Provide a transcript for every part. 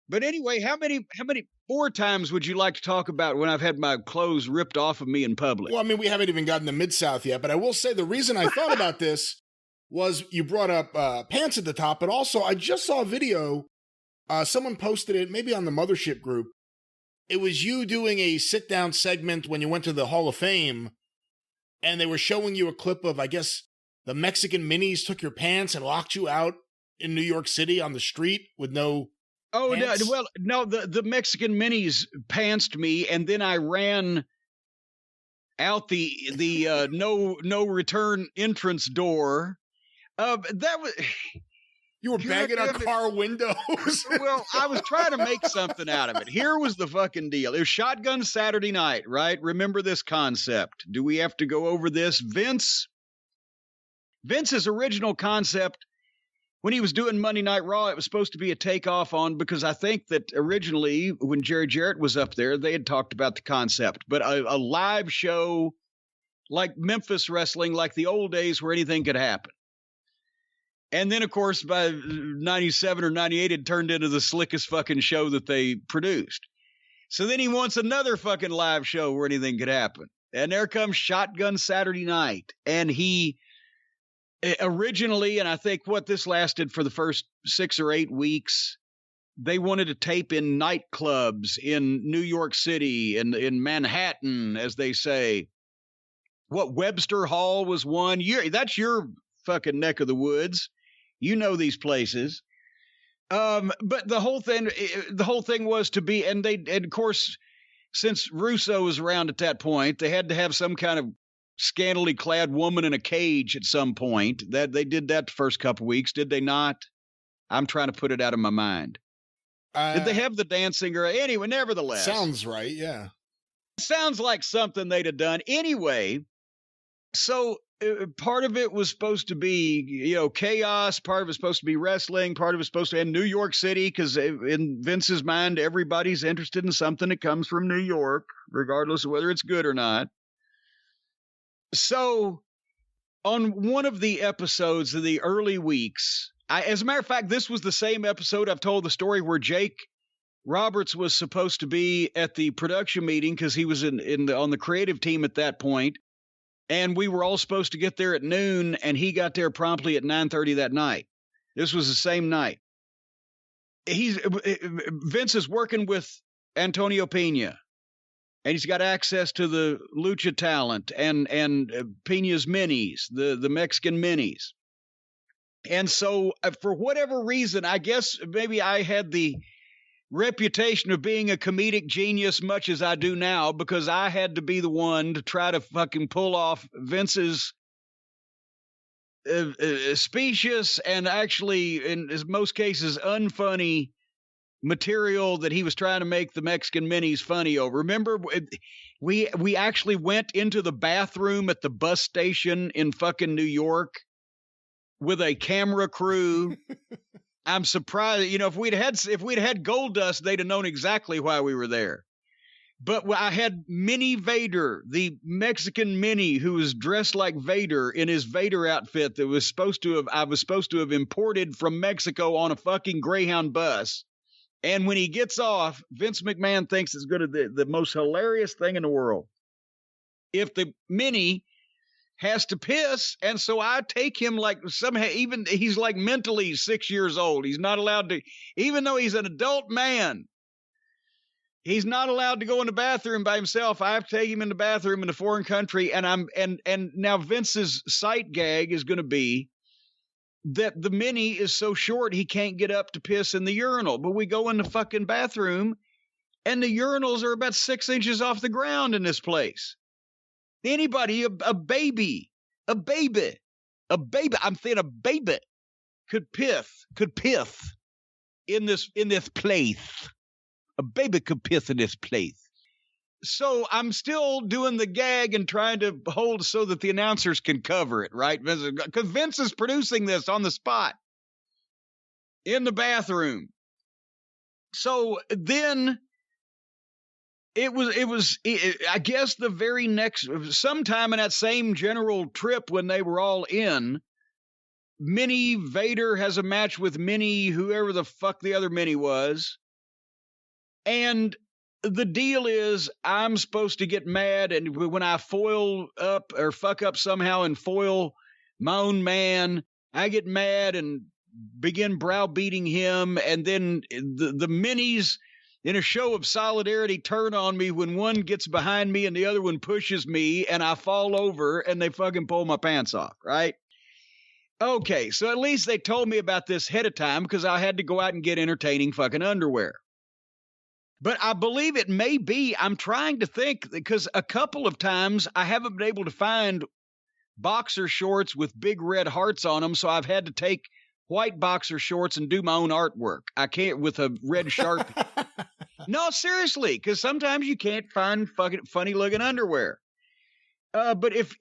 But anyway, how many more times would you like to talk about when I've had my clothes ripped off of me in public? Well, I mean, we haven't even gotten to Mid-South yet, but I will say the reason I thought about this was you brought up pants at the top, but also I just saw a video. Someone posted it, maybe on the Mothership group. It was you doing a sit-down segment when you went to the Hall of Fame, and they were showing you a clip of, I guess, the Mexican minis took your pants and locked you out in New York City on the street with no pants. No, well, no, the Mexican minis pantsed me, and then I ran out the no return entrance door. That was... You were banging on car windows. Well, I was trying to make something out of it. Here was the fucking deal. It was Shotgun Saturday Night, right? Remember this concept. Do we have to go over this? Vince's original concept, when he was doing Monday Night Raw, it was supposed to be a takeoff on, because I think that originally when Jerry Jarrett was up there, they had talked about the concept. But a live show like Memphis wrestling, like the old days where anything could happen. And then, of course, by 97 or 98, it turned into the slickest fucking show that they produced. So then he wants another fucking live show where anything could happen. And there comes Shotgun Saturday Night. And he originally, and I think this lasted for the first 6 or 8 weeks, they wanted to tape in nightclubs in New York City and in Manhattan, as they say. Webster Hall was one. That's your fucking neck of the woods. You know these places. But the whole thing was to be, and of course, since Russo was around at that point, they had to have some kind of scantily clad woman in a cage at some point. That they did that the first couple weeks, did they not? I'm trying to put it out of my mind. Did they have the dancing or anyway? Nevertheless, sounds right. Yeah, sounds like something they'd have done anyway. So part of it was supposed to be, chaos. Part of it was supposed to be wrestling. Part of it was supposed to be in New York City, because in Vince's mind, everybody's interested in something that comes from New York, regardless of whether it's good or not. So on one of the episodes of the early weeks, as a matter of fact, this was the same episode I've told the story where Jake Roberts was supposed to be at the production meeting, because he was on the creative team at that point. And we were all supposed to get there at noon, and he got there promptly at 9:30 that night. This was the same night. Vince is working with Antonio Pena, and he's got access to the lucha talent and Pena's minis, the Mexican minis. And so for whatever reason, I guess maybe I had the reputation of being a comedic genius much as I do now, because I had to be the one to try to fucking pull off Vince's specious and actually, in most cases, unfunny material that he was trying to make the Mexican minis funny over. Remember, we actually went into the bathroom at the bus station in fucking New York with a camera crew. I'm surprised, if we'd had Gold Dust, they'd have known exactly why we were there. But I had Mini Vader, the Mexican Mini, who was dressed like Vader in his Vader outfit that I was supposed to have imported from Mexico on a fucking Greyhound bus. And when he gets off, Vince McMahon thinks it's going to the most hilarious thing in the world. If the Mini has to piss, and so I take him like somehow, even he's like mentally 6 years old. He's not allowed to, even though he's an adult man, he's not allowed to go in the bathroom by himself. I have to take him in the bathroom in a foreign country, and now Vince's sight gag is going to be that the Mini is so short he can't get up to piss in the urinal. But we go in the fucking bathroom, and the urinals are about 6 inches off the ground in this place. Anybody, a baby, I'm saying a baby could piss in this place. A baby could piss in this place. So I'm still doing the gag and trying to hold so that the announcers can cover it, right? Because Vince is producing this on the spot in the bathroom. So then I guess the very next, sometime in that same general trip when they were all in, Mini Vader has a match with Mini, whoever the fuck the other Mini was. And the deal is I'm supposed to get mad, and when I foil up or fuck up somehow and foil my own man, I get mad and begin browbeating him, and then the minis, in a show of solidarity, turn on me when one gets behind me and the other one pushes me, and I fall over, and they fucking pull my pants off, right? Okay, so at least they told me about this ahead of time because I had to go out and get entertaining fucking underwear. But I believe it may be, I'm trying to think, because a couple of times I haven't been able to find boxer shorts with big red hearts on them, so I've had to take white boxer shorts and do my own artwork. I can't with a red Sharpie. No, seriously, because sometimes you can't find fucking funny-looking underwear. But if,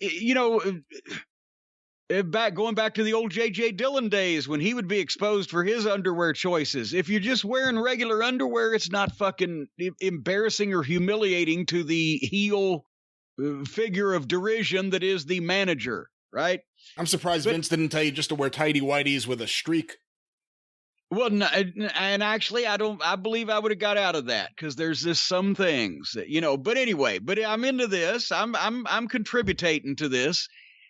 going back to the old J.J. Dillon days when he would be exposed for his underwear choices. If you're just wearing regular underwear, it's not fucking embarrassing or humiliating to the heel figure of derision that is the manager, right? I'm surprised Vince didn't tell you just to wear tighty whities with a streak. Well, no, and actually, I believe I would have got out of that because there's just some things that, but anyway, but I'm into this. I'm contributing to this.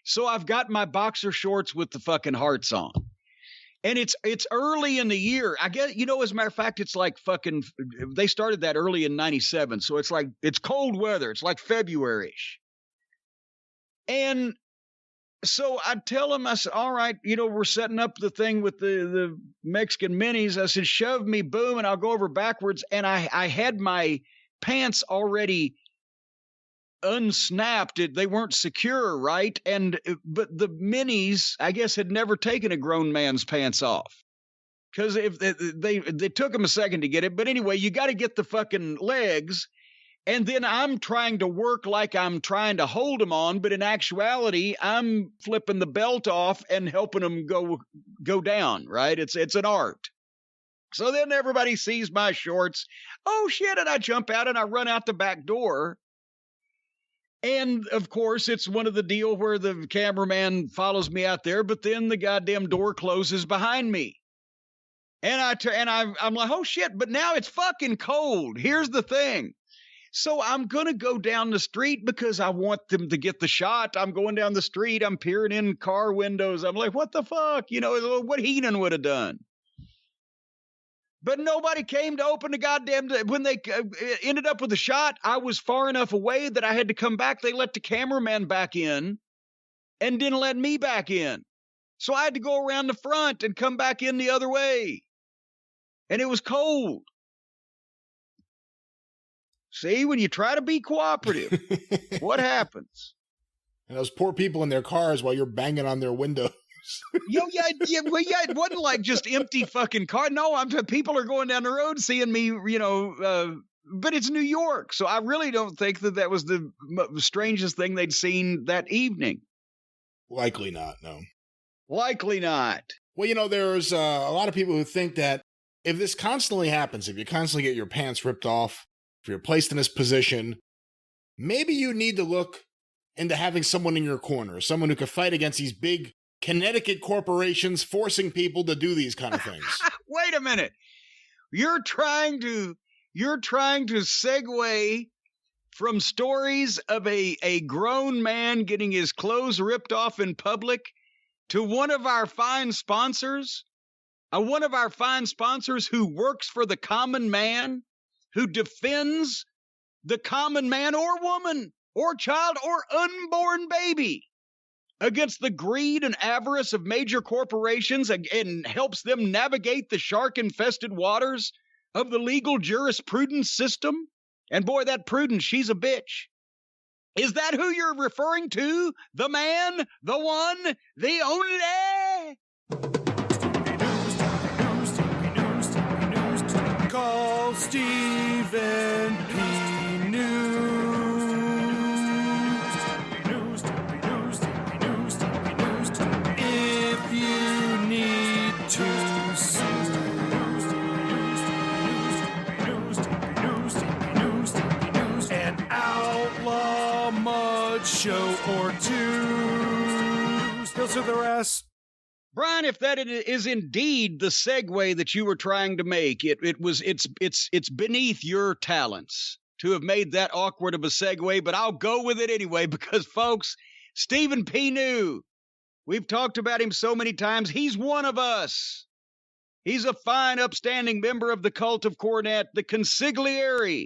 So I've got my boxer shorts with the fucking hearts on. And it's early in the year. I guess, as a matter of fact, it's like fucking, they started that early in 97. So it's like, it's cold weather. It's like February-ish. And so I tell him, I said, all right, we're setting up the thing with the Mexican minis. I said, shove me, boom, and I'll go over backwards. And I had my pants already unsnapped. They weren't secure, right? But the minis, I guess, had never taken a grown man's pants off because if they took them a second to get it. But anyway, you got to get the fucking legs, and then I'm trying to work like I'm trying to hold them on, but in actuality, I'm flipping the belt off and helping them go down, right? It's an art. So then everybody sees my shorts. Oh shit! And I jump out and I run out the back door. And, of course, it's one of the deal where the cameraman follows me out there, but then the goddamn door closes behind me. And I'm like, oh, shit, but now it's fucking cold. Here's the thing. So I'm going to go down the street because I want them to get the shot. I'm going down the street. I'm peering in car windows. I'm like, what the fuck? What Heenan would have done. But nobody came to open the goddamn... When they ended up with the shot, I was far enough away that I had to come back. They let the cameraman back in and didn't let me back in. So I had to go around the front and come back in the other way. And it was cold. See, when you try to be cooperative, what happens? And those poor people in their cars while you're banging on their window. Yeah, it wasn't like just empty fucking car. No, people are going down the road seeing me, but it's New York. So I really don't think that was the strangest thing they'd seen that evening. Likely not, no. Likely not. Well, there's a lot of people who think that if this constantly happens, if you constantly get your pants ripped off, if you're placed in this position, maybe you need to look into having someone in your corner, someone who can fight against these big Connecticut corporations forcing people to do these kind of things. Wait a minute. You're trying to segue from stories of a grown man getting his clothes ripped off in public to one of our fine sponsors who works for the common man, who defends the common man or woman or child or unborn baby against the greed and avarice of major corporations and helps them navigate the shark-infested waters of the legal jurisprudence system. And boy, that Prudence, she's a bitch. Is that who you're referring to? The man, the one, the only? Call Stephen P. News. If you need to sue. An outlaw mud show or two. He'll sue the rest. Brian, if that is indeed the segue that you were trying to make, it's beneath your talents to have made that awkward of a segue, but I'll go with it anyway because, folks, Stephen P. New, we've talked about him so many times. He's one of us. He's a fine, upstanding member of the cult of Cornette, the consigliere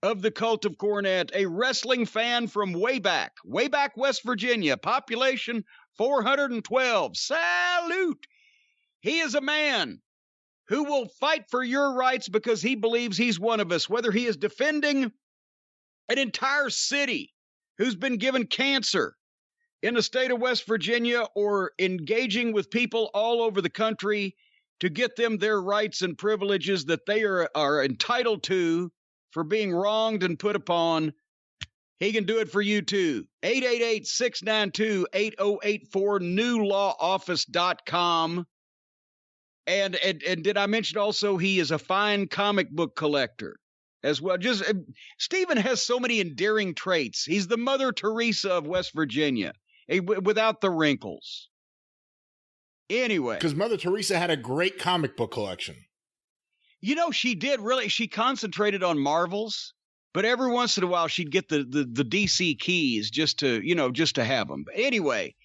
of the cult of Cornette, a wrestling fan from way back West Virginia, population 412. Salute! He is a man who will fight for your rights because he believes he's one of us, whether he is defending an entire city who's been given cancer in the state of West Virginia or engaging with people all over the country to get them their rights and privileges that they are entitled to for being wronged and put upon. He can do it for you too. 888-692-8084, newlawoffice.com. And did I mention also he is a fine comic book collector as well? Just Stephen has so many endearing traits. He's the Mother Teresa of West Virginia, without the wrinkles. Anyway. Because Mother Teresa had a great comic book collection. You know, she did really. She concentrated on Marvels. But every once in a while, she'd get the DC keys just to have them. But anyway,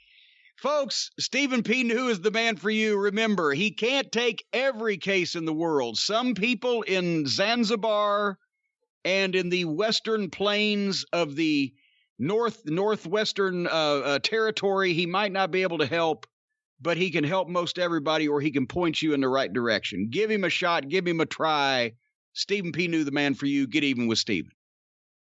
folks, Stephen P. New is the man for you. Remember, he can't take every case in the world. Some people in Zanzibar and in the western plains of the northwestern territory, he might not be able to help, but he can help most everybody, or he can point you in the right direction. Give him a shot. Give him a try. Stephen P. New, the man for you. Get even with Stephen.